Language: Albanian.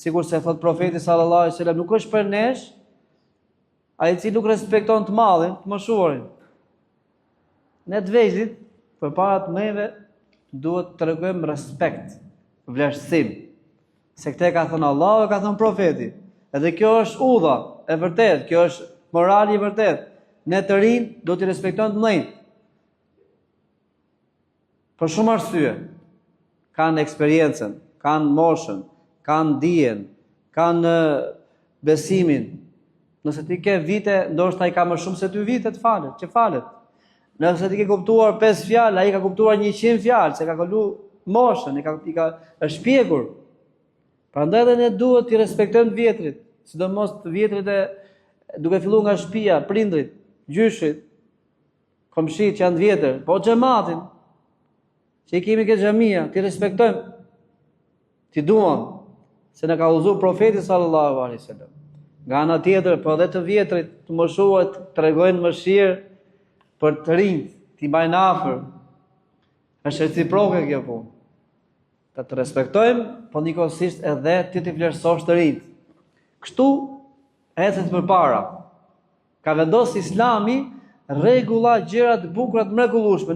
sikur se thot profeti sallallahu alaihi wasallam, nuk është për nesh ai i cili nuk respekton të madhin, të moshuarin. Ne të vegjëlit, përpara të mëdhve, duhet të tregojmë respekt, vlerësim. Se këtë ka thënë Allahu, ka thënë profeti. Edhe kjo është udha e vërtet, kjo është morali i vërtet. Ne të rinj do t'i respektojmë të mëdhenj. Për shumë arsye. Kanë eksperiencën, kanë moshën, kanë dijen, kanë besimin. Nëse ti ke vite, ndoshta ai ka më shumë se 2 vite të falet, që falet. Nëse ti ke kuptuar 5 fjalë, ai ka kuptuar 100 fjalë, se ka kalu moshën, është shpjegur. Prandaj edhe ne duhet t'i respektojmë të vjetrit, sidomos të vjetrit duke filluar nga shtëpia, prindrit, gjyshit, komshit që janë të vjetër, po xhamatin, që i kemi këtë xhamia, t'i respektojmë, t'i duam, se na ka udhëzuar profeti sallallahu alaihi wasallam. Nga ana tjetër, po edhe të vjetrit, të moshuar tregojnë mëshirë për të rinjt, t'i mbajnë afër. Është reciproke kjo punë. Të respektojmë, po njëkohësisht edhe ti t'i vlerësosh të rinjt. Kështu ecet përpara. Ka vendosur Islami rregulla, gjëra të bukura të mrekullueshme.